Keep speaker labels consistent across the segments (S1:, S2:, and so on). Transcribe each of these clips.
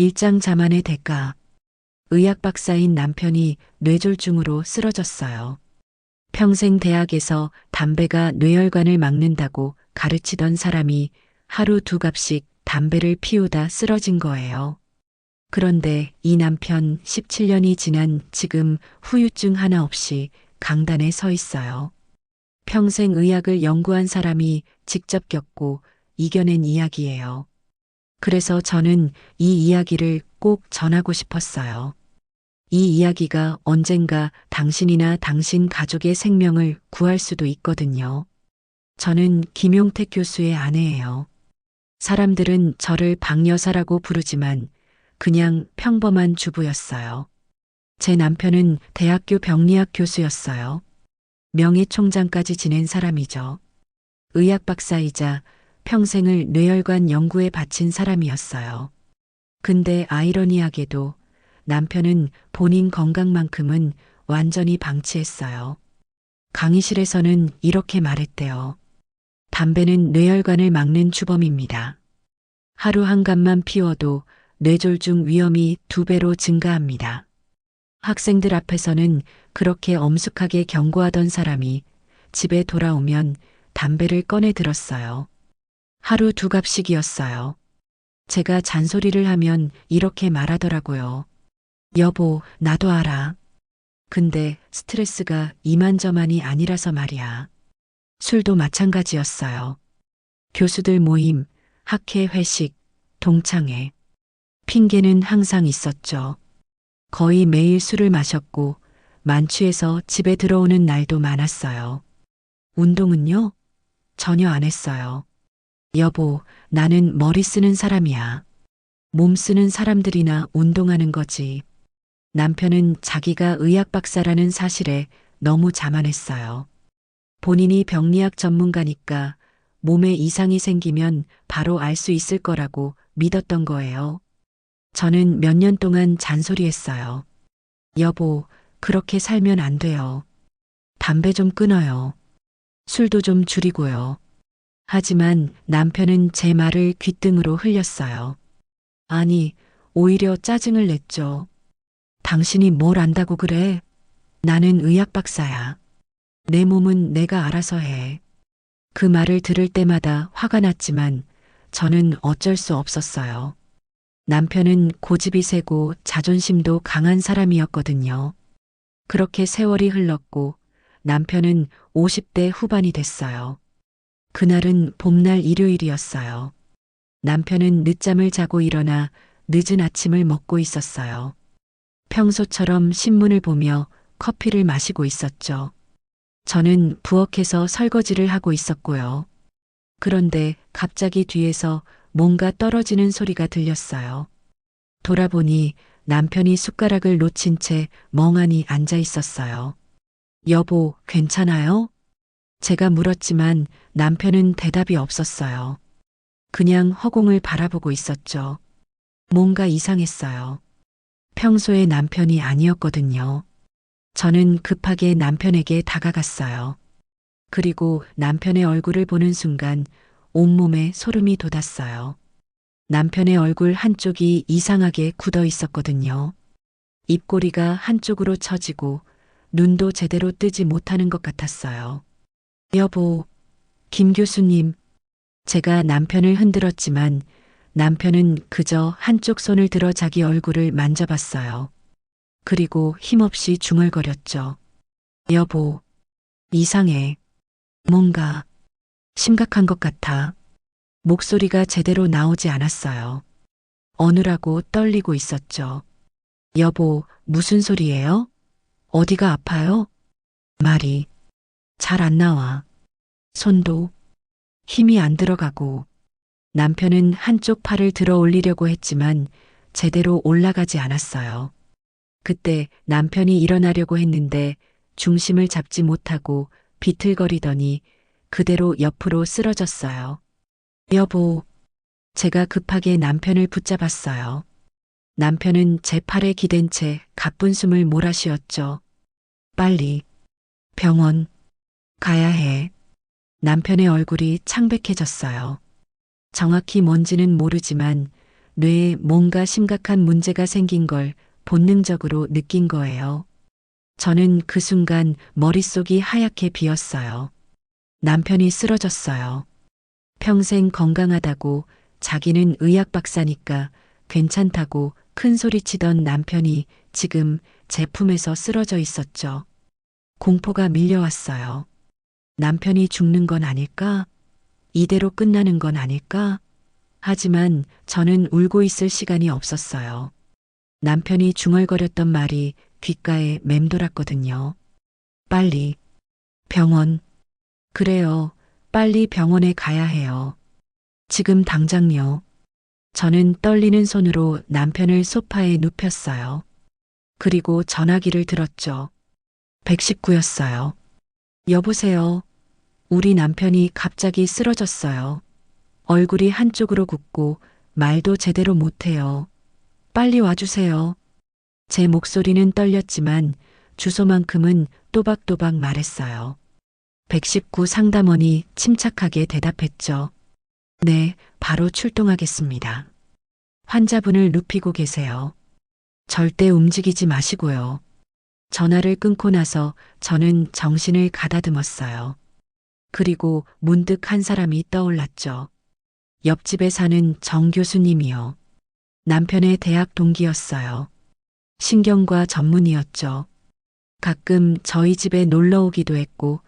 S1: 일장자만의 대가. 의학 박사인 남편이 뇌졸중으로 쓰러졌어요. 평생 대학에서 담배가 뇌혈관을 막는다고 가르치던 사람이 하루 2갑씩 담배를 피우다 쓰러진 거예요. 그런데 이 남편 17년이 지난 지금 후유증 하나 없이 강단에 서 있어요. 평생 의학을 연구한 사람이 직접 겪고 이겨낸 이야기예요. 그래서 저는 이 이야기를 꼭 전하고 싶었어요. 이 이야기가 언젠가 당신이나 당신 가족의 생명을 구할 수도 있거든요. 저는 김용택 교수의 아내예요. 사람들은 저를 박여사라고 부르지만 그냥 평범한 주부였어요. 제 남편은 대학교 병리학 교수였어요. 명예총장까지 지낸 사람이죠. 의학 박사이자 평생을 뇌혈관 연구에 바친 사람이었어요. 근데 아이러니하게도 남편은 본인 건강만큼은 완전히 방치했어요. 강의실에서는 이렇게 말했대요. 담배는 뇌혈관을 막는 주범입니다. 하루 한 갑만 피워도 뇌졸중 위험이 2배로 증가합니다. 학생들 앞에서는 그렇게 엄숙하게 경고하던 사람이 집에 돌아오면 담배를 꺼내 들었어요. 하루 2갑씩이었어요. 제가 잔소리를 하면 이렇게 말하더라고요. 여보, 나도 알아. 근데 스트레스가 이만저만이 아니라서 말이야. 술도 마찬가지였어요. 교수들 모임, 학회 회식, 동창회. 핑계는 항상 있었죠. 거의 매일 술을 마셨고 만취해서 집에 들어오는 날도 많았어요. 운동은요? 전혀 안 했어요. 여보, 나는 머리 쓰는 사람이야. 몸 쓰는 사람들이나 운동하는 거지. 남편은 자기가 의학 박사라는 사실에 너무 자만했어요. 본인이 병리학 전문가니까 몸에 이상이 생기면 바로 알 수 있을 거라고 믿었던 거예요. 저는 몇 년 동안 잔소리했어요. 여보, 그렇게 살면 안 돼요. 담배 좀 끊어요. 술도 좀 줄이고요. 하지만 남편은 제 말을 귓등으로 흘렸어요. 아니, 오히려 짜증을 냈죠. 당신이 뭘 안다고 그래? 나는 의학 박사야. 내 몸은 내가 알아서 해. 그 말을 들을 때마다 화가 났지만 저는 어쩔 수 없었어요. 남편은 고집이 세고 자존심도 강한 사람이었거든요. 그렇게 세월이 흘렀고 남편은 50대 후반이 됐어요. 그날은 봄날 일요일이었어요. 남편은 늦잠을 자고 일어나 늦은 아침을 먹고 있었어요. 평소처럼 신문을 보며 커피를 마시고 있었죠. 저는 부엌에서 설거지를 하고 있었고요. 그런데 갑자기 뒤에서 뭔가 떨어지는 소리가 들렸어요. 돌아보니 남편이 숟가락을 놓친 채 멍하니 앉아 있었어요. 여보, 괜찮아요? 제가 물었지만 남편은 대답이 없었어요. 그냥 허공을 바라보고 있었죠. 뭔가 이상했어요. 평소의 남편이 아니었거든요. 저는 급하게 남편에게 다가갔어요. 그리고 남편의 얼굴을 보는 순간 온몸에 소름이 돋았어요. 남편의 얼굴 한쪽이 이상하게 굳어 있었거든요. 입꼬리가 한쪽으로 처지고 눈도 제대로 뜨지 못하는 것 같았어요. 여보, 김 교수님. 제가 남편을 흔들었지만 남편은 그저 한쪽 손을 들어 자기 얼굴을 만져봤어요. 그리고 힘없이 중얼거렸죠. 여보, 이상해. 뭔가 심각한 것 같아. 목소리가 제대로 나오지 않았어요. 어느라고 떨리고 있었죠. 여보, 무슨 소리예요? 어디가 아파요? 말이 잘 안 나와. 손도 힘이 안 들어가고 남편은 한쪽 팔을 들어 올리려고 했지만 제대로 올라가지 않았어요. 그때 남편이 일어나려고 했는데 중심을 잡지 못하고 비틀거리더니 그대로 옆으로 쓰러졌어요. 여보, 제가 급하게 남편을 붙잡았어요. 남편은 제 팔에 기댄 채 가쁜 숨을 몰아쉬었죠. 빨리 병원 가야 해. 남편의 얼굴이 창백해졌어요. 정확히 뭔지는 모르지만 뇌에 뭔가 심각한 문제가 생긴 걸 본능적으로 느낀 거예요. 저는 그 순간 머릿속이 하얗게 비었어요. 남편이 쓰러졌어요. 평생 건강하다고 자기는 의학 박사니까 괜찮다고 큰 소리치던 남편이 지금 제 품에서 쓰러져 있었죠. 공포가 밀려왔어요. 남편이 죽는 건 아닐까? 이대로 끝나는 건 아닐까? 하지만 저는 울고 있을 시간이 없었어요. 남편이 중얼거렸던 말이 귓가에 맴돌았거든요. 빨리 병원. 그래요. 빨리 병원에 가야 해요. 지금 당장요. 저는 떨리는 손으로 남편을 소파에 눕혔어요. 그리고 전화기를 들었죠. 119였어요. 여보세요. 우리 남편이 갑자기 쓰러졌어요. 얼굴이 한쪽으로 굽고 말도 제대로 못해요. 빨리 와주세요. 제 목소리는 떨렸지만 주소만큼은 또박또박 말했어요. 119 상담원이 침착하게 대답했죠. 네, 바로 출동하겠습니다. 환자분을 눕히고 계세요. 절대 움직이지 마시고요. 전화를 끊고 나서 저는 정신을 가다듬었어요. 그리고 문득 한 사람이 떠올랐죠. 옆집에 사는 정 교수님이요. 남편의 대학 동기였어요. 신경과 전문의였죠. 가끔 저희 집에 놀러 오기도 했고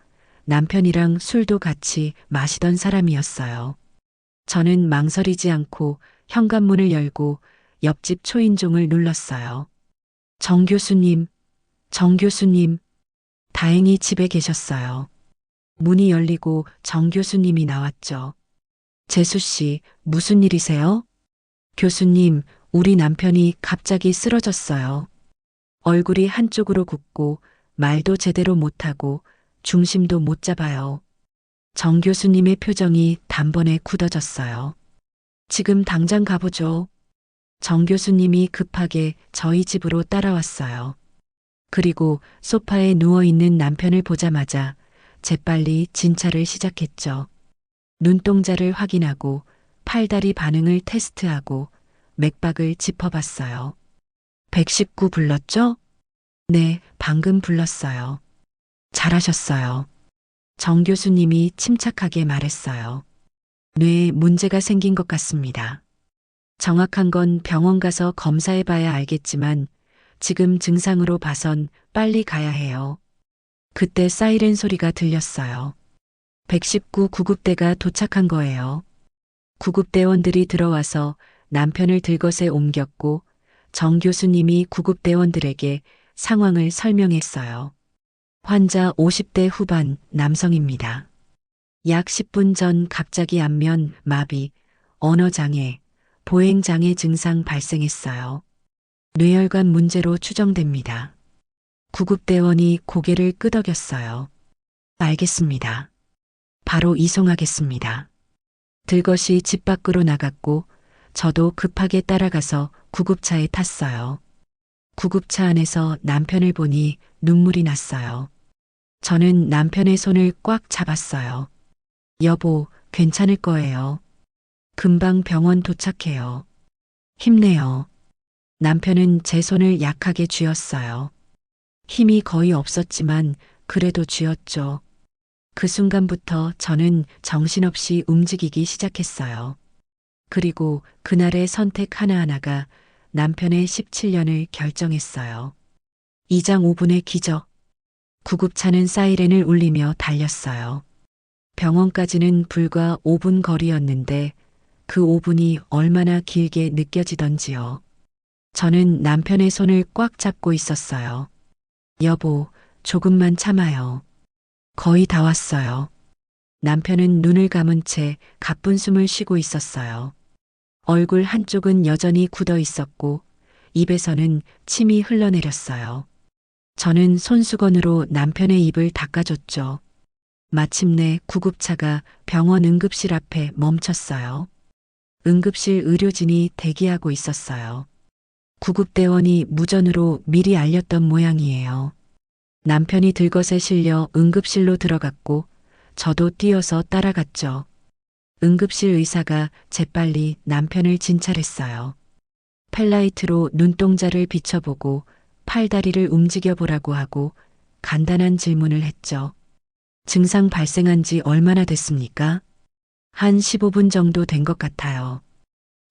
S1: 남편이랑 술도 같이 마시던 사람이었어요. 저는 망설이지 않고 현관문을 열고 옆집 초인종을 눌렀어요. 정 교수님, 정 교수님, 다행히 집에 계셨어요. 문이 열리고 정 교수님이 나왔죠. 재수 씨, 무슨 일이세요? 교수님, 우리 남편이 갑자기 쓰러졌어요. 얼굴이 한쪽으로 굽고 말도 제대로 못하고 중심도 못 잡아요. 정 교수님의 표정이 단번에 굳어졌어요. 지금 당장 가보죠. 정 교수님이 급하게 저희 집으로 따라왔어요. 그리고 소파에 누워있는 남편을 보자마자 재빨리 진찰을 시작했죠. 눈동자를 확인하고 팔다리 반응을 테스트하고 맥박을 짚어봤어요. 119 불렀죠? 네, 방금 불렀어요. 잘하셨어요. 정 교수님이 침착하게 말했어요. 뇌에 문제가 생긴 것 같습니다. 정확한 건 병원 가서 검사해봐야 알겠지만 지금 증상으로 봐선 빨리 가야 해요. 그때 사이렌 소리가 들렸어요. 119 구급대가 도착한 거예요. 구급대원들이 들어와서 남편을 들것에 옮겼고 정 교수님이 구급대원들에게 상황을 설명했어요. 환자 50대 후반 남성입니다. 약 10분 전 갑자기 안면 마비, 언어장애, 보행장애 증상 발생했어요. 뇌혈관 문제로 추정됩니다. 구급대원이 고개를 끄덕였어요. 알겠습니다. 바로 이송하겠습니다. 들것이 집 밖으로 나갔고 저도 급하게 따라가서 구급차에 탔어요. 구급차 안에서 남편을 보니 눈물이 났어요. 저는 남편의 손을 꽉 잡았어요. 여보, 괜찮을 거예요. 금방 병원 도착해요. 힘내요. 남편은 제 손을 약하게 쥐었어요. 힘이 거의 없었지만 그래도 쥐었죠. 그 순간부터 저는 정신없이 움직이기 시작했어요. 그리고 그날의 선택 하나하나가 남편의 17년을 결정했어요. 2장 5분의 기적. 구급차는 사이렌을 울리며 달렸어요. 병원까지는 불과 5분 거리였는데 그 5분이 얼마나 길게 느껴지던지요. 저는 남편의 손을 꽉 잡고 있었어요. 여보, 조금만 참아요. 거의 다 왔어요. 남편은 눈을 감은 채 가쁜 숨을 쉬고 있었어요. 얼굴 한쪽은 여전히 굳어 있었고 입에서는 침이 흘러내렸어요. 저는 손수건으로 남편의 입을 닦아줬죠. 마침내 구급차가 병원 응급실 앞에 멈췄어요. 응급실 의료진이 대기하고 있었어요. 구급대원이 무전으로 미리 알렸던 모양이에요. 남편이 들것에 실려 응급실로 들어갔고 저도 뛰어서 따라갔죠. 응급실 의사가 재빨리 남편을 진찰했어요. 펠라이트로 눈동자를 비춰보고 팔다리를 움직여보라고 하고 간단한 질문을 했죠. 증상 발생한 지 얼마나 됐습니까? 한 15분 정도 된 것 같아요.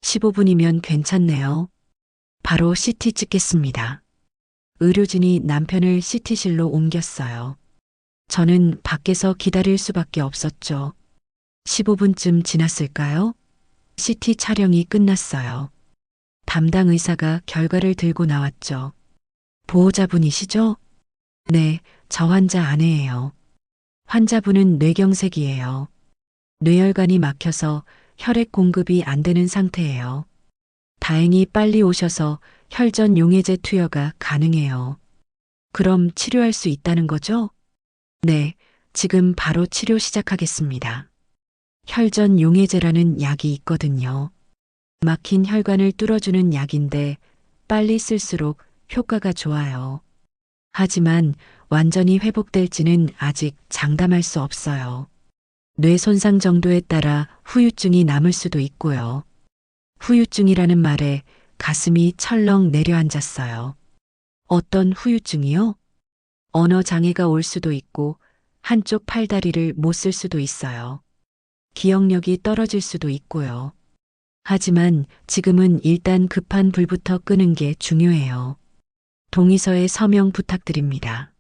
S1: 15분이면 괜찮네요. 바로 CT 찍겠습니다. 의료진이 남편을 CT실로 옮겼어요. 저는 밖에서 기다릴 수밖에 없었죠. 15분쯤 지났을까요? CT 촬영이 끝났어요. 담당 의사가 결과를 들고 나왔죠. 보호자분이시죠? 네, 저 환자 아내예요. 환자분은 뇌경색이에요. 뇌혈관이 막혀서 혈액 공급이 안 되는 상태예요. 다행히 빨리 오셔서 혈전 용해제 투여가 가능해요. 그럼 치료할 수 있다는 거죠? 네, 지금 바로 치료 시작하겠습니다. 혈전 용해제라는 약이 있거든요. 막힌 혈관을 뚫어주는 약인데 빨리 쓸수록 효과가 좋아요. 하지만 완전히 회복될지는 아직 장담할 수 없어요. 뇌 손상 정도에 따라 후유증이 남을 수도 있고요. 후유증이라는 말에 가슴이 철렁 내려앉았어요. 어떤 후유증이요? 언어 장애가 올 수도 있고 한쪽 팔다리를 못 쓸 수도 있어요. 기억력이 떨어질 수도 있고요. 하지만 지금은 일단 급한 불부터 끄는 게 중요해요. 동의서에 서명 부탁드립니다.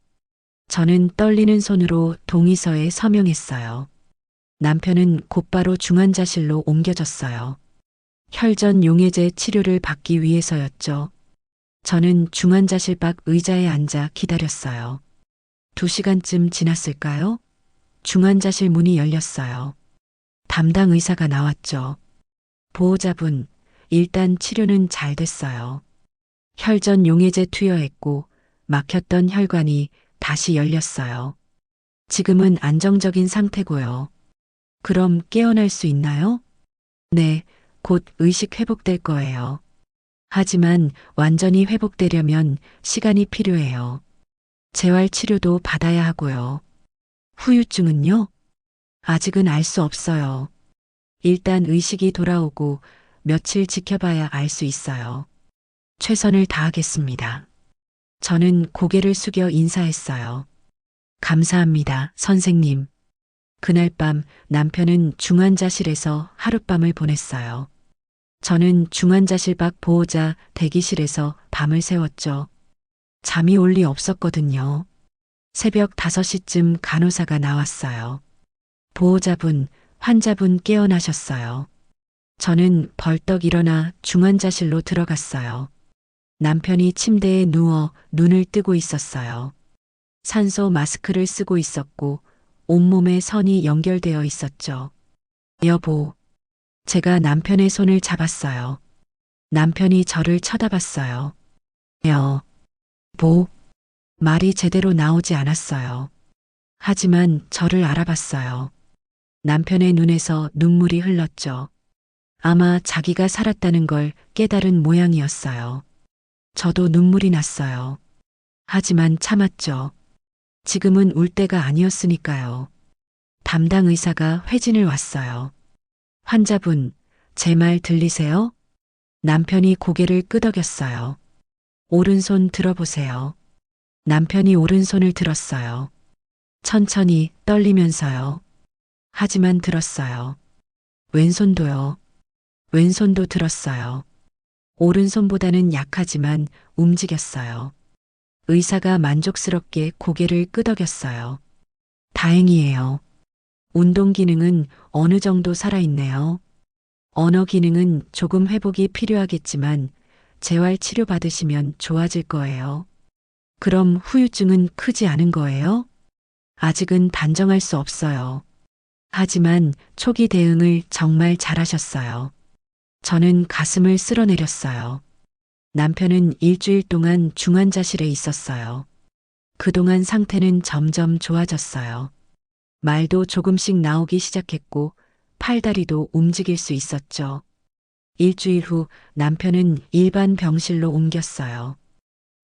S1: 저는 떨리는 손으로 동의서에 서명했어요. 남편은 곧바로 중환자실로 옮겨졌어요. 혈전 용해제 치료를 받기 위해서였죠. 저는 중환자실 밖 의자에 앉아 기다렸어요. 2시간쯤 지났을까요? 중환자실 문이 열렸어요. 담당 의사가 나왔죠. 보호자분, 일단 치료는 잘 됐어요. 혈전 용해제 투여했고 막혔던 혈관이 다시 열렸어요. 지금은 안정적인 상태고요. 그럼 깨어날 수 있나요? 네, 곧 의식 회복될 거예요. 하지만 완전히 회복되려면 시간이 필요해요. 재활 치료도 받아야 하고요. 후유증은요? 아직은 알 수 없어요. 일단 의식이 돌아오고 며칠 지켜봐야 알 수 있어요. 최선을 다하겠습니다. 저는 고개를 숙여 인사했어요. 감사합니다, 선생님. 그날 밤 남편은 중환자실에서 하룻밤을 보냈어요. 저는 중환자실 밖 보호자 대기실에서 밤을 새웠죠. 잠이 올 리 없었거든요. 새벽 5시쯤 간호사가 나왔어요. 보호자분, 환자분 깨어나셨어요. 저는 벌떡 일어나 중환자실로 들어갔어요. 남편이 침대에 누워 눈을 뜨고 있었어요. 산소 마스크를 쓰고 있었고 온몸에 선이 연결되어 있었죠. 여보, 제가 남편의 손을 잡았어요. 남편이 저를 쳐다봤어요. 여보, 말이 제대로 나오지 않았어요. 하지만 저를 알아봤어요. 남편의 눈에서 눈물이 흘렀죠. 아마 자기가 살았다는 걸 깨달은 모양이었어요. 저도 눈물이 났어요. 하지만 참았죠. 지금은 울 때가 아니었으니까요. 담당 의사가 회진을 왔어요. 환자분, 제 말 들리세요? 남편이 고개를 끄덕였어요. 오른손 들어보세요. 남편이 오른손을 들었어요. 천천히 떨리면서요. 하지만 들었어요. 왼손도요. 왼손도 들었어요. 오른손보다는 약하지만 움직였어요. 의사가 만족스럽게 고개를 끄덕였어요. 다행이에요. 운동 기능은 어느 정도 살아있네요. 언어 기능은 조금 회복이 필요하겠지만 재활 치료 받으시면 좋아질 거예요. 그럼 후유증은 크지 않은 거예요? 아직은 단정할 수 없어요. 하지만 초기 대응을 정말 잘하셨어요. 저는 가슴을 쓸어내렸어요. 남편은 일주일 동안 중환자실에 있었어요. 그동안 상태는 점점 좋아졌어요. 말도 조금씩 나오기 시작했고 팔다리도 움직일 수 있었죠. 일주일 후 남편은 일반 병실로 옮겼어요.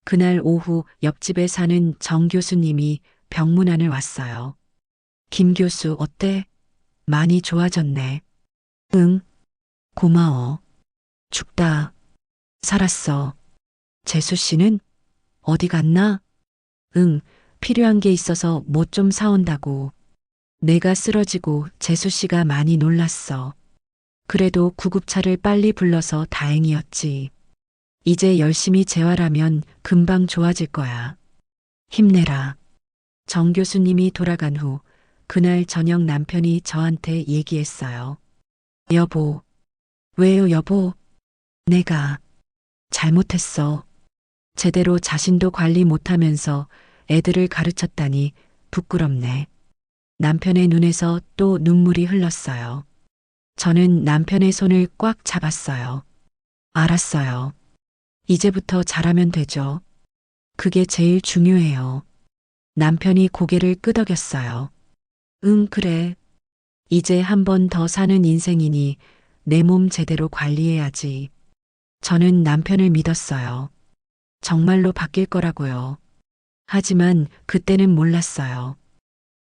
S1: 그날 오후 옆집에 사는 정 교수님이 병문안을 왔어요. 김 교수 어때? 많이 좋아졌네. 응, 고마워. 죽다. 살았어. 재수 씨는 어디 갔나? 응, 필요한 게 있어서 뭐 좀 사온다고. 내가 쓰러지고 재수 씨가 많이 놀랐어. 그래도 구급차를 빨리 불러서 다행이었지. 이제 열심히 재활하면 금방 좋아질 거야. 힘내라. 정 교수님이 돌아간 후 그날 저녁 남편이 저한테 얘기했어요. 여보. 왜요, 여보? 내가 잘못했어. 제대로 자신도 관리 못하면서 애들을 가르쳤다니 부끄럽네. 남편의 눈에서 또 눈물이 흘렀어요. 저는 남편의 손을 꽉 잡았어요. 알았어요. 이제부터 잘하면 되죠. 그게 제일 중요해요. 남편이 고개를 끄덕였어요. 응, 그래. 이제 한 번 더 사는 인생이니 내 몸 제대로 관리해야지. 저는 남편을 믿었어요. 정말로 바뀔 거라고요. 하지만 그때는 몰랐어요.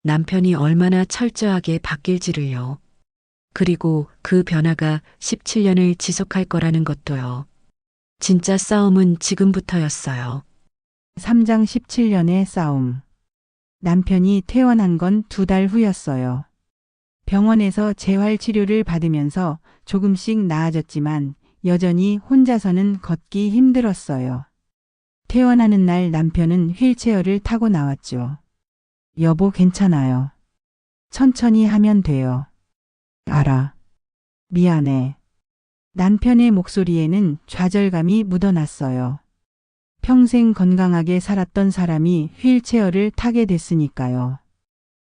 S1: 남편이 얼마나 철저하게 바뀔지를요. 그리고 그 변화가 17년을 지속할 거라는 것도요. 진짜 싸움은 지금부터였어요.
S2: 3장 17년의 싸움. 남편이 퇴원한 건 2달 후였어요. 병원에서 재활 치료를 받으면서 조금씩 나아졌지만 여전히 혼자서는 걷기 힘들었어요. 퇴원하는 날 남편은 휠체어를 타고 나왔죠. 여보, 괜찮아요. 천천히 하면 돼요. 알아. 미안해. 남편의 목소리에는 좌절감이 묻어났어요. 평생 건강하게 살았던 사람이 휠체어를 타게 됐으니까요.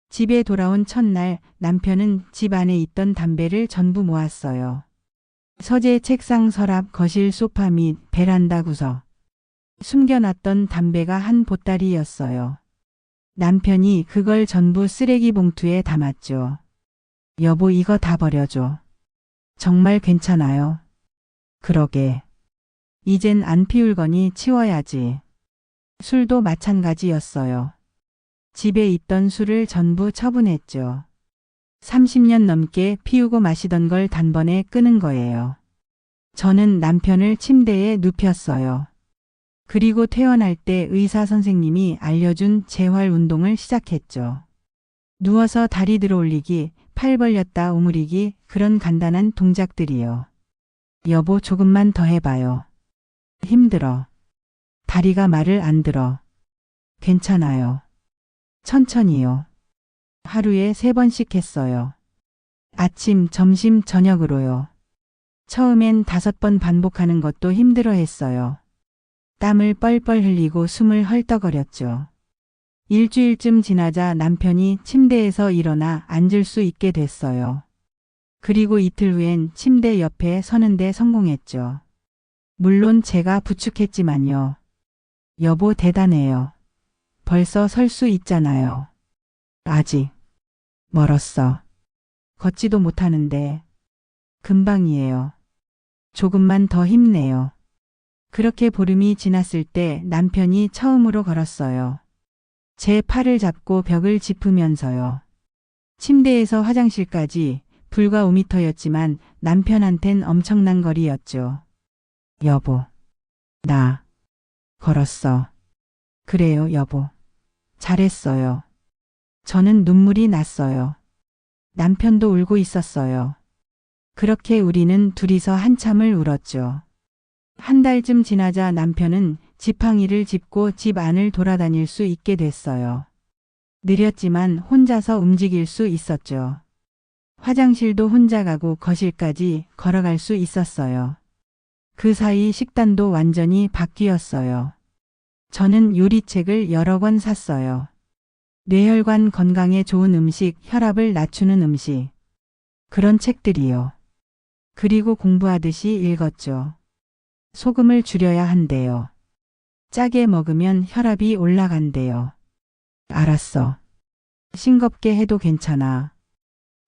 S2: 집에 돌아온 첫날 남편은 집 안에 있던 담배를 전부 모았어요. 서재, 책상, 서랍, 거실, 소파 및 베란다 구석. 숨겨놨던 담배가 한 보따리였어요. 남편이 그걸 전부 쓰레기 봉투에 담았죠. 여보, 이거 다 버려줘. 정말 괜찮아요. 그러게. 이젠 안 피울 거니 치워야지. 술도 마찬가지였어요. 집에 있던 술을 전부 처분했죠. 30년 넘게 피우고 마시던 걸 단번에 끄는 거예요. 저는 남편을 침대에 눕혔어요. 그리고 퇴원할 때 의사 선생님이 알려준 재활 운동을 시작했죠. 누워서 다리 들어 올리기, 팔 벌렸다 오므리기, 그런 간단한 동작들이요. 여보, 조금만 더 해봐요. 힘들어. 다리가 말을 안 들어. 괜찮아요. 천천히요. 하루에 3번씩 했어요. 아침, 점심, 저녁으로요. 처음엔 5번 반복하는 것도 힘들어 했어요. 땀을 뻘뻘 흘리고 숨을 헐떡거렸죠. 일주일쯤 지나자 남편이 침대에서 일어나 앉을 수 있게 됐어요. 그리고 이틀 후엔 침대 옆에 서는데 성공했죠. 물론 제가 부축했지만요. 여보, 대단해요. 벌써 설 수 있잖아요. 아직 멀었어. 걷지도 못하는데 금방이에요. 조금만 더 힘내요. 그렇게 보름이 지났을 때 남편이 처음으로 걸었어요. 제 팔을 잡고 벽을 짚으면서요. 침대에서 화장실까지 불과 5m였지만 남편한텐 엄청난 거리였죠. 여보, 나 걸었어. 그래요, 여보. 잘했어요. 저는 눈물이 났어요. 남편도 울고 있었어요. 그렇게 우리는 둘이서 한참을 울었죠. 한 달쯤 지나자 남편은 지팡이를 짚고 집 안을 돌아다닐 수 있게 됐어요. 느렸지만 혼자서 움직일 수 있었죠. 화장실도 혼자 가고 거실까지 걸어갈 수 있었어요. 그 사이 식단도 완전히 바뀌었어요. 저는 요리책을 여러 권 샀어요. 뇌혈관 건강에 좋은 음식, 혈압을 낮추는 음식. 그런 책들이요. 그리고 공부하듯이 읽었죠. 소금을 줄여야 한대요. 짜게 먹으면 혈압이 올라간대요. 알았어. 싱겁게 해도 괜찮아.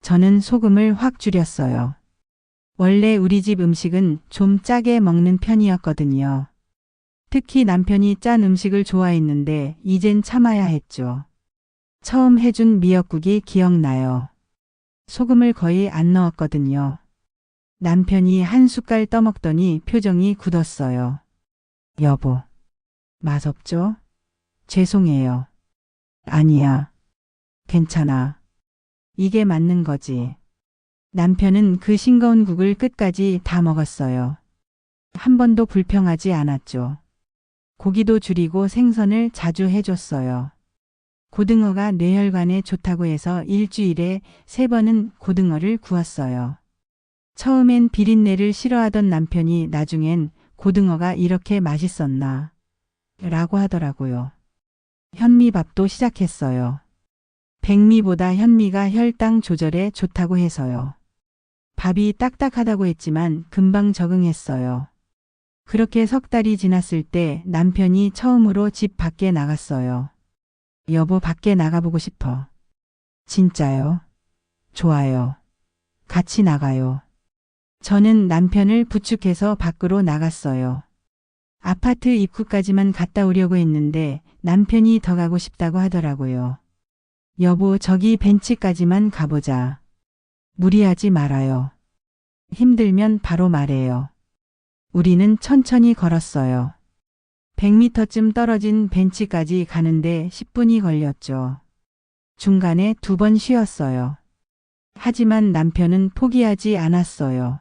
S2: 저는 소금을 확 줄였어요. 원래 우리 집 음식은 좀 짜게 먹는 편이었거든요. 특히 남편이 짠 음식을 좋아했는데 이젠 참아야 했죠. 처음 해준 미역국이 기억나요. 소금을 거의 안 넣었거든요. 남편이 한 숟갈 떠먹더니 표정이 굳었어요. 여보, 맛없죠? 죄송해요. 아니야. 괜찮아. 이게 맞는 거지. 남편은 그 싱거운 국을 끝까지 다 먹었어요. 한 번도 불평하지 않았죠. 고기도 줄이고 생선을 자주 해줬어요. 고등어가 뇌혈관에 좋다고 해서 일주일에 3번은 고등어를 구웠어요. 처음엔 비린내를 싫어하던 남편이 나중엔 고등어가 이렇게 맛있었나 라고 하더라고요. 현미밥도 시작했어요. 백미보다 현미가 혈당 조절에 좋다고 해서요. 밥이 딱딱하다고 했지만 금방 적응했어요. 그렇게 3달이 지났을 때 남편이 처음으로 집 밖에 나갔어요. 여보, 밖에 나가보고 싶어. 진짜요? 좋아요. 같이 나가요. 저는 남편을 부축해서 밖으로 나갔어요. 아파트 입구까지만 갔다 오려고 했는데 남편이 더 가고 싶다고 하더라고요. 여보, 저기 벤치까지만 가보자. 무리하지 말아요. 힘들면 바로 말해요. 우리는 천천히 걸었어요. 100m쯤 떨어진 벤치까지 가는데 10분이 걸렸죠. 중간에 2번 쉬었어요. 하지만 남편은 포기하지 않았어요.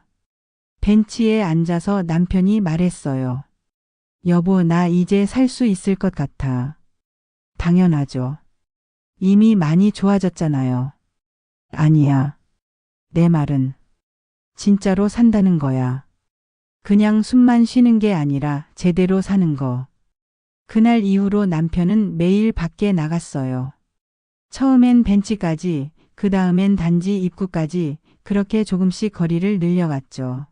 S2: 벤치에 앉아서 남편이 말했어요. 여보, 나 이제 살 수 있을 것 같아. 당연하죠. 이미 많이 좋아졌잖아요. 아니야. 내 말은 진짜로 산다는 거야. 그냥 숨만 쉬는 게 아니라 제대로 사는 거. 그날 이후로 남편은 매일 밖에 나갔어요. 처음엔 벤치까지, 그 다음엔 단지 입구까지 그렇게 조금씩 거리를 늘려갔죠.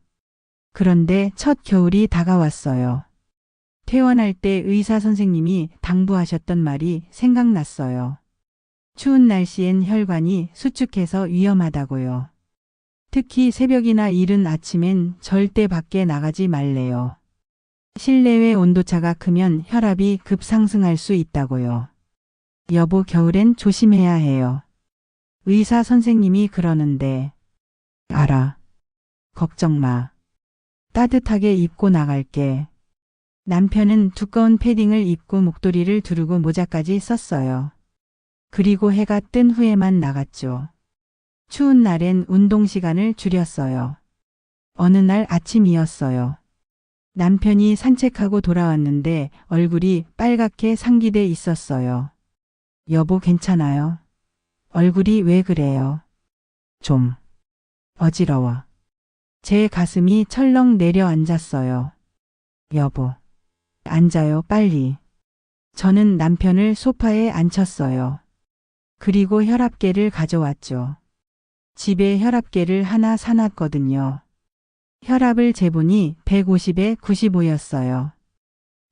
S2: 그런데 첫 겨울이 다가왔어요. 퇴원할 때 의사 선생님이 당부하셨던 말이 생각났어요. 추운 날씨엔 혈관이 수축해서 위험하다고요. 특히 새벽이나 이른 아침엔 절대 밖에 나가지 말래요. 실내외 온도차가 크면 혈압이 급상승할 수 있다고요. 여보, 겨울엔 조심해야 해요. 의사 선생님이 그러는데. 알아. 걱정 마. 따뜻하게 입고 나갈게. 남편은 두꺼운 패딩을 입고 목도리를 두르고 모자까지 썼어요. 그리고 해가 뜬 후에만 나갔죠. 추운 날엔 운동 시간을 줄였어요. 어느 날 아침이었어요. 남편이 산책하고 돌아왔는데 얼굴이 빨갛게 상기돼 있었어요. 여보, 괜찮아요? 얼굴이 왜 그래요? 좀 어지러워. 제 가슴이 철렁 내려앉았어요. 여보, 앉아요, 빨리. 저는 남편을 소파에 앉혔어요. 그리고 혈압계를 가져왔죠. 집에 혈압계를 하나 사놨거든요. 혈압을 재보니 150에 95였어요.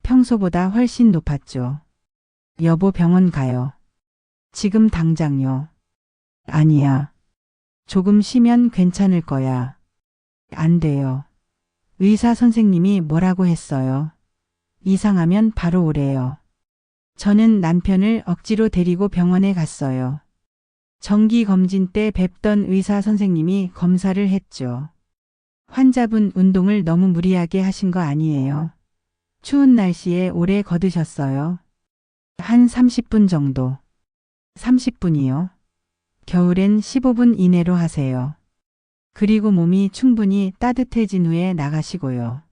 S2: 평소보다 훨씬 높았죠. 여보, 병원 가요. 지금 당장요. 아니야. 조금 쉬면 괜찮을 거야. 안 돼요. 의사 선생님이 뭐라고 했어요? 이상하면 바로 오래요. 저는 남편을 억지로 데리고 병원에 갔어요. 정기검진 때 뵙던 의사 선생님이 검사를 했죠. 환자분, 운동을 너무 무리하게 하신 거 아니에요? 추운 날씨에 오래 걷으셨어요? 한 30분 정도. 30분이요? 겨울엔 15분 이내로 하세요. 그리고 몸이 충분히 따뜻해진 후에 나가시고요.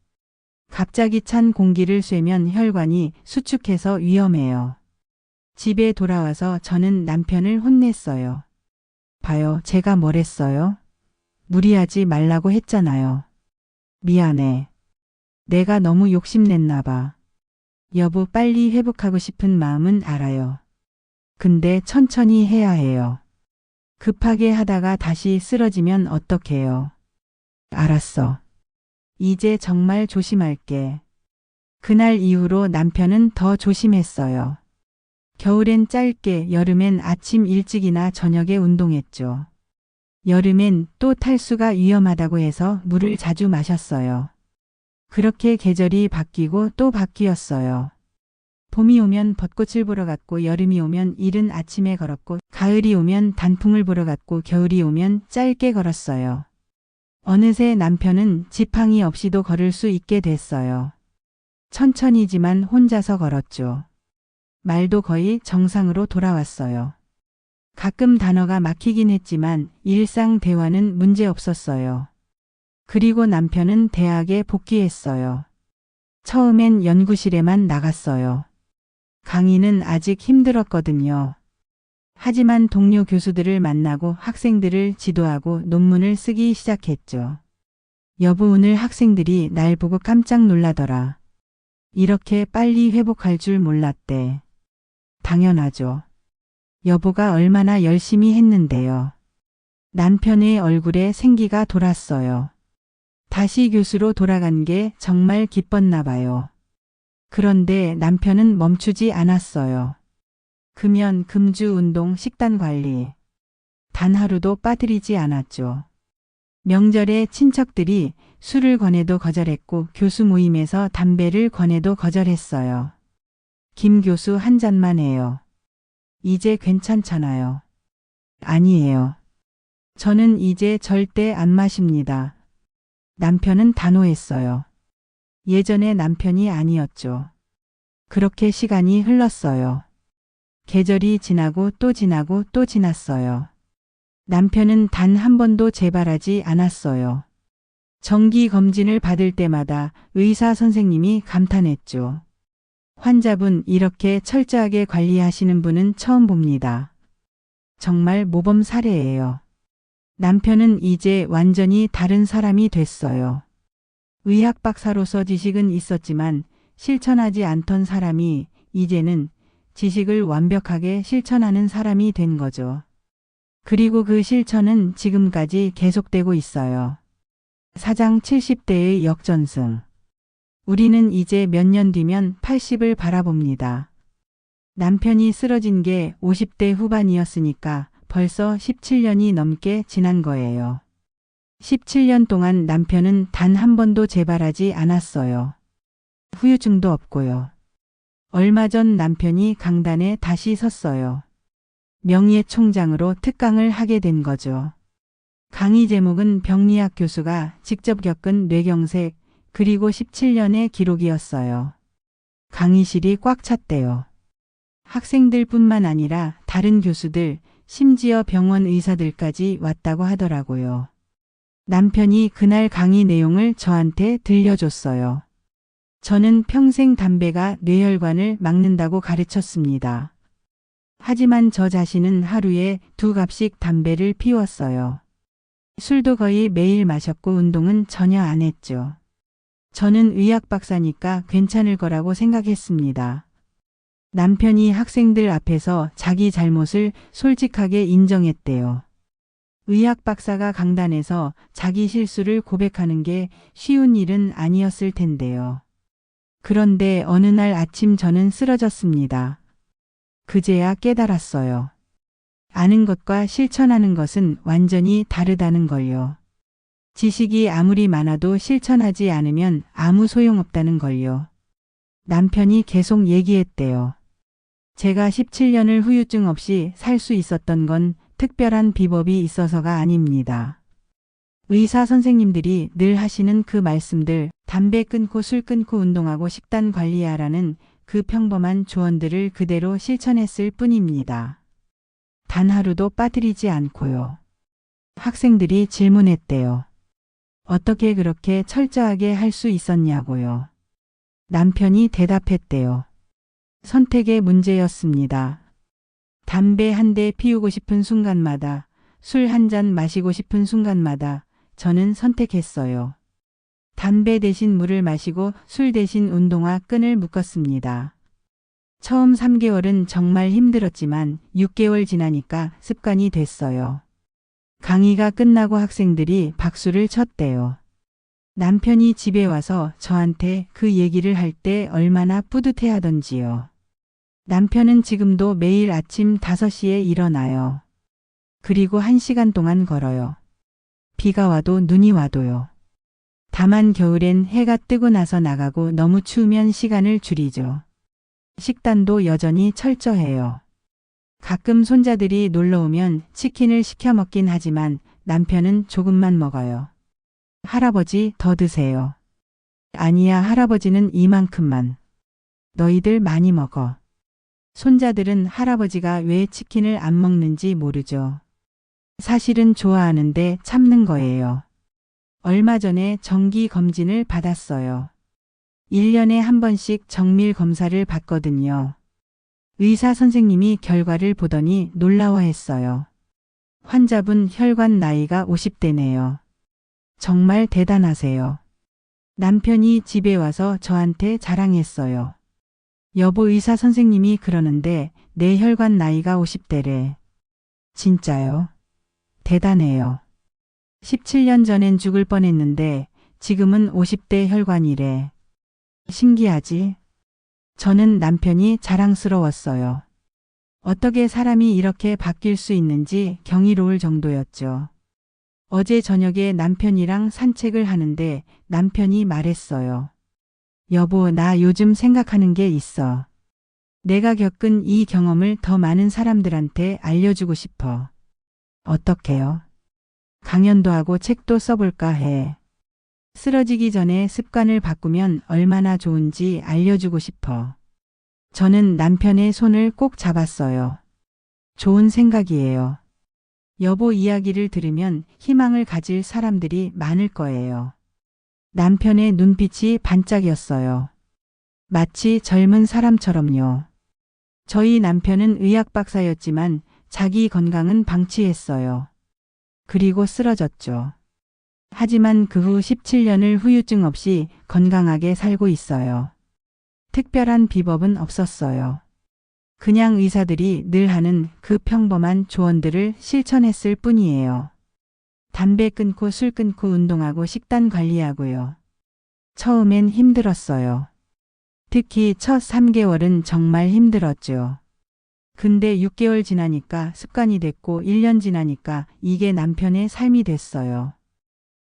S2: 갑자기 찬 공기를 쐬면 혈관이 수축해서 위험해요. 집에 돌아와서 저는 남편을 혼냈어요. 봐요, 제가 뭘 했어요? 무리하지 말라고 했잖아요. 미안해. 내가 너무 욕심냈나 봐. 여보, 빨리 회복하고 싶은 마음은 알아요. 근데 천천히 해야 해요. 급하게 하다가 다시 쓰러지면 어떡해요? 알았어. 이제 정말 조심할게. 그날 이후로 남편은 더 조심했어요. 겨울엔 짧게, 여름엔 아침 일찍이나 저녁에 운동했죠. 여름엔 또 탈수가 위험하다고 해서 물을 자주 마셨어요. 그렇게 계절이 바뀌고 또 바뀌었어요. 봄이 오면 벚꽃을 보러 갔고, 여름이 오면 이른 아침에 걸었고, 가을이 오면 단풍을 보러 갔고, 겨울이 오면 짧게 걸었어요. 어느새 남편은 지팡이 없이도 걸을 수 있게 됐어요. 천천히지만 혼자서 걸었죠. 말도 거의 정상으로 돌아왔어요. 가끔 단어가 막히긴 했지만 일상 대화는 문제 없었어요. 그리고 남편은 대학에 복귀했어요. 처음엔 연구실에만 나갔어요. 강의는 아직 힘들었거든요. 하지만 동료 교수들을 만나고 학생들을 지도하고 논문을 쓰기 시작했죠. 여보, 오늘 학생들이 날 보고 깜짝 놀라더라. 이렇게 빨리 회복할 줄 몰랐대. 당연하죠. 여보가 얼마나 열심히 했는데요. 남편의 얼굴에 생기가 돌았어요. 다시 교수로 돌아간 게 정말 기뻤나 봐요. 그런데 남편은 멈추지 않았어요. 금연, 금주, 운동, 식단 관리. 단 하루도 빠뜨리지 않았죠. 명절에 친척들이 술을 권해도 거절했고 교수 모임에서 담배를 권해도 거절했어요. 김 교수 한 잔만 해요. 이제 괜찮잖아요. 아니에요. 저는 이제 절대 안 마십니다. 남편은 단호했어요. 예전의 남편이 아니었죠. 그렇게 시간이 흘렀어요. 계절이 지나고 또 지나고 또 지났어요. 남편은 단 한 번도 재발하지 않았어요. 정기 검진을 받을 때마다 의사 선생님이 감탄했죠. 환자분 이렇게 철저하게 관리하시는 분은 처음 봅니다. 정말 모범 사례예요. 남편은 이제 완전히 다른 사람이 됐어요. 의학 박사로서 지식은 있었지만 실천하지 않던 사람이 이제는 지식을 완벽하게 실천하는 사람이 된 거죠. 그리고 그 실천은 지금까지 계속되고 있어요. 사장 70대의 역전승. 우리는 이제 몇 년 뒤면 80을 바라봅니다. 남편이 쓰러진 게 50대 후반이었으니까 벌써 17년이 넘게 지난 거예요. 17년 동안 남편은 단 한 번도 재발하지 않았어요. 후유증도 없고요. 얼마 전 남편이 강단에 다시 섰어요. 명예총장으로 특강을 하게 된 거죠. 강의 제목은 병리학 교수가 직접 겪은 뇌경색 그리고 17년의 기록이었어요. 강의실이 꽉 찼대요. 학생들뿐만 아니라 다른 교수들, 심지어 병원 의사들까지 왔다고 하더라고요. 남편이 그날 강의 내용을 저한테 들려줬어요. 저는 평생 담배가 뇌혈관을 막는다고 가르쳤습니다. 하지만 저 자신은 하루에 2갑씩 담배를 피웠어요. 술도 거의 매일 마셨고 운동은 전혀 안 했죠. 저는 의학 박사니까 괜찮을 거라고 생각했습니다. 남편이 학생들 앞에서 자기 잘못을 솔직하게 인정했대요. 의학 박사가 강단에서 자기 실수를 고백하는 게 쉬운 일은 아니었을 텐데요. 그런데 어느 날 아침 저는 쓰러졌습니다. 그제야 깨달았어요. 아는 것과 실천하는 것은 완전히 다르다는 걸요. 지식이 아무리 많아도 실천하지 않으면 아무 소용없다는 걸요. 남편이 계속 얘기했대요. 제가 17년을 후유증 없이 살 수 있었던 건 특별한 비법이 있어서가 아닙니다. 의사 선생님들이 늘 하시는 그 말씀들, 담배 끊고 술 끊고 운동하고 식단 관리하라는 그 평범한 조언들을 그대로 실천했을 뿐입니다. 단 하루도 빠뜨리지 않고요. 학생들이 질문했대요. 어떻게 그렇게 철저하게 할 수 있었냐고요. 남편이 대답했대요. 선택의 문제였습니다. 담배 한 대 피우고 싶은 순간마다, 술 한 잔 마시고 싶은 순간마다 저는 선택했어요. 담배 대신 물을 마시고 술 대신 운동화 끈을 묶었습니다. 처음 3개월은 정말 힘들었지만 6개월 지나니까 습관이 됐어요. 강의가 끝나고 학생들이 박수를 쳤대요. 남편이 집에 와서 저한테 그 얘기를 할 때 얼마나 뿌듯해 하던지요. 남편은 지금도 매일 아침 5시에 일어나요. 그리고 1시간 동안 걸어요. 비가 와도 눈이 와도요. 다만 겨울엔 해가 뜨고 나서 나가고 너무 추우면 시간을 줄이죠. 식단도 여전히 철저해요. 가끔 손자들이 놀러 오면 치킨을 시켜 먹긴 하지만 남편은 조금만 먹어요. 할아버지 더 드세요. 아니야, 할아버지는 이만큼만. 너희들 많이 먹어. 손자들은 할아버지가 왜 치킨을 안 먹는지 모르죠. 사실은 좋아하는데 참는 거예요. 얼마 전에 정기 검진을 받았어요. 1년에 한 번씩 정밀 검사를 받거든요. 의사 선생님이 결과를 보더니 놀라워했어요. 환자분 혈관 나이가 50대네요. 정말 대단하세요. 남편이 집에 와서 저한테 자랑했어요. 여보, 의사 선생님이 그러는데 내 혈관 나이가 50대래. 진짜요? 대단해요. 17년 전엔 죽을 뻔했는데 지금은 50대 혈관이래. 신기하지? 저는 남편이 자랑스러웠어요. 어떻게 사람이 이렇게 바뀔 수 있는지 경이로울 정도였죠. 어제 저녁에 남편이랑 산책을 하는데 남편이 말했어요. 여보, 나 요즘 생각하는 게 있어. 내가 겪은 이 경험을 더 많은 사람들한테 알려주고 싶어. 어떡해요? 강연도 하고 책도 써볼까 해. 쓰러지기 전에 습관을 바꾸면 얼마나 좋은지 알려주고 싶어. 저는 남편의 손을 꼭 잡았어요. 좋은 생각이에요. 여보 이야기를 들으면 희망을 가질 사람들이 많을 거예요. 남편의 눈빛이 반짝였어요. 마치 젊은 사람처럼요. 저희 남편은 의학 박사였지만 자기 건강은 방치했어요. 그리고 쓰러졌죠. 하지만 그 후 17년을 후유증 없이 건강하게 살고 있어요. 특별한 비법은 없었어요. 그냥 의사들이 늘 하는 그 평범한 조언들을 실천했을 뿐이에요. 담배 끊고 술 끊고 운동하고 식단 관리하고요. 처음엔 힘들었어요. 특히 첫 3개월은 정말 힘들었죠. 근데 6개월 지나니까 습관이 됐고 1년 지나니까 이게 남편의 삶이 됐어요.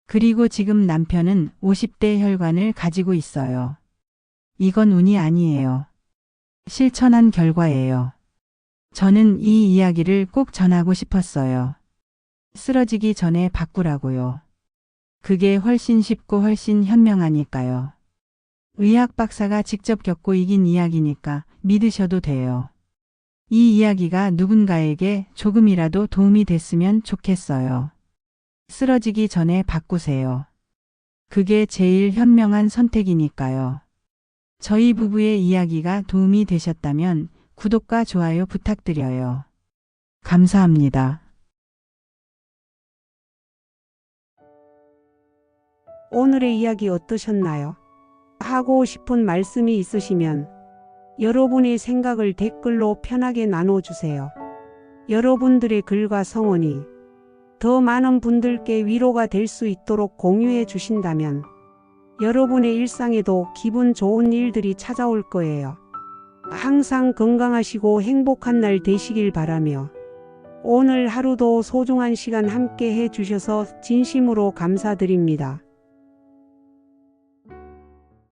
S2: 그리고 지금 남편은 50대 혈관을 가지고 있어요. 이건 운이 아니에요. 실천한 결과예요. 저는 이 이야기를 꼭 전하고 싶었어요. 쓰러지기 전에 바꾸라고요. 그게 훨씬 쉽고 훨씬 현명하니까요. 의학 박사가 직접 겪고 이긴 이야기니까 믿으셔도 돼요. 이 이야기가 누군가에게 조금이라도 도움이 됐으면 좋겠어요. 쓰러지기 전에 바꾸세요. 그게 제일 현명한 선택이니까요. 저희 부부의 이야기가 도움이 되셨다면 구독과 좋아요 부탁드려요. 감사합니다.
S3: 오늘의 이야기 어떠셨나요? 하고 싶은 말씀이 있으시면 여러분의 생각을 댓글로 편하게 나눠주세요. 여러분들의 글과 성원이 더 많은 분들께 위로가 될 수 있도록 공유해 주신다면 여러분의 일상에도 기분 좋은 일들이 찾아올 거예요. 항상 건강하시고 행복한 날 되시길 바라며 오늘 하루도 소중한 시간 함께 해 주셔서 진심으로 감사드립니다.